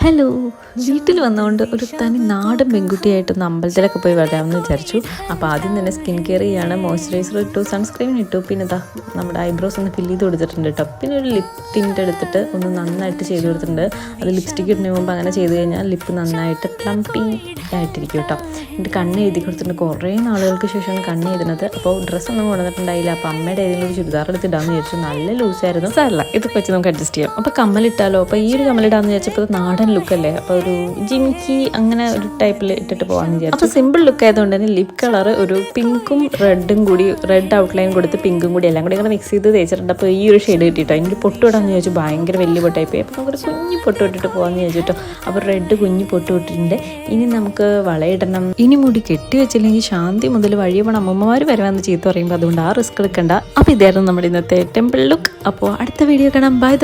Hello, വീട്ടിൽ വന്നുകൊണ്ട് ഒരു തനി നാടൻ പെൺകുട്ടിയായിട്ടൊന്ന് അമ്പലത്തിലൊക്കെ പോയി വരാമെന്ന് വിചാരിച്ചു. അപ്പോൾ ആദ്യം തന്നെ സ്കിൻ കെയർ ചെയ്യാണ്. മോയ്സ്ചറൈസർ ഇട്ടു, സൺസ്ക്രീൻ ഇട്ടു, പിന്നെ ഇതാ നമ്മുടെ ഐബ്രോസ് ഒന്ന് ഫില്ല് ചെയ്ത് കൊടുത്തിട്ടുണ്ട് കേട്ടോ. പിന്നെ ഒരു ലിപ് ടിൻ്റ് എടുത്തിട്ട് ഒന്ന് നന്നായിട്ട് ചെയ്ത് കൊടുത്തിട്ടുണ്ട്. അത് ലിപ്സ്റ്റിക്ക് ഇടുന്നതിന് മുമ്പ് അങ്ങനെ ചെയ്ത് കഴിഞ്ഞാൽ ലിപ്പ് നന്നായിട്ട് പ്ലംപി ആയിട്ടിരിക്കും കേട്ടോ. എന്നിട്ട് കണ്ണ് എഴുതി കൊടുത്തിട്ടുണ്ട്. കുറേ നാളുകൾക്ക് ശേഷമാണ് കണ്ണ് എഴുതുന്നത്. അപ്പോൾ ഡ്രസ്സൊന്നും കൊണ്ടുവന്നിട്ടുണ്ടായില്ല. അപ്പോൾ അമ്മയുടെ ഏതെങ്കിലും ഒരു ചുരിദാർ എടുത്തിടാമെന്ന് വിചാരിച്ചു. നല്ല ലൂസായിരുന്നു. സാരല്ല, ഇതൊക്കെ വെച്ച് നമുക്ക് അഡ്ജസ്റ്റ് ചെയ്യാം. അപ്പോൾ കമ്മലിട്ടാലോ? അപ്പോൾ ഈ ഒരു കമ്മലിടാമെന്ന് വിചാരിച്ചപ്പോൾ നാടൻ ലുക്കല്ലേ, അപ്പോൾ ഒരു ജിംകി അങ്ങനെ ഒരു ടൈപ്പിൽ ഇട്ടിട്ട് പോകാമെന്ന് വിചാരിച്ചു. അപ്പോൾ സിമ്പിൾ ലുക്ക് ആയതുകൊണ്ട് തന്നെ ലിപ് കളർ ഒരു പിങ്കും റെഡും കൂടി, റെഡ് ഔട്ട്ലൈൻ കൊടുത്ത് പിങ്കും കൂടി എല്ലാം കൂടി ഇങ്ങനെ മിക്സ് ചെയ്ത് തേച്ചിട്ടുണ്ട്. അപ്പോൾ ഈ ഒരു ഷെയ്ഡ് കിട്ടിയിട്ടോ. എനിക്ക് പൊട്ട് ഇടാമെന്ന് ചോദിച്ചു. ഭയങ്കര വലിയ പൊട്ടായി പോയി. അപ്പോൾ നമുക്കൊരു കുഞ്ഞു പൊട്ട് ഇട്ടിട്ട് പോകാമെന്ന് ചോദിച്ചിട്ടോ. അപ്പോൾ റെഡ് കുഞ്ഞു പൊട്ട് ഇട്ടിട്ടുണ്ട്. ഇനി നമുക്ക് വളയിടണം. ഇനി മുടി കെട്ടി വെച്ചില്ലെങ്കിൽ ശാന്തി മുതൽ വഴി പോകണം അമ്മമാർ വരവാന്ന് ചീത്ത പറയുമ്പോൾ അതുകൊണ്ട് ആ റിസ്ക് എടുക്കണ്ട. അപ്പോൾ ഇതായിരുന്നു നമ്മുടെ ഇന്നത്തെ ടെമ്പിൾ ലുക്ക്. അപ്പോൾ അടുത്ത വീഡിയോ കാണാം. ബൈ.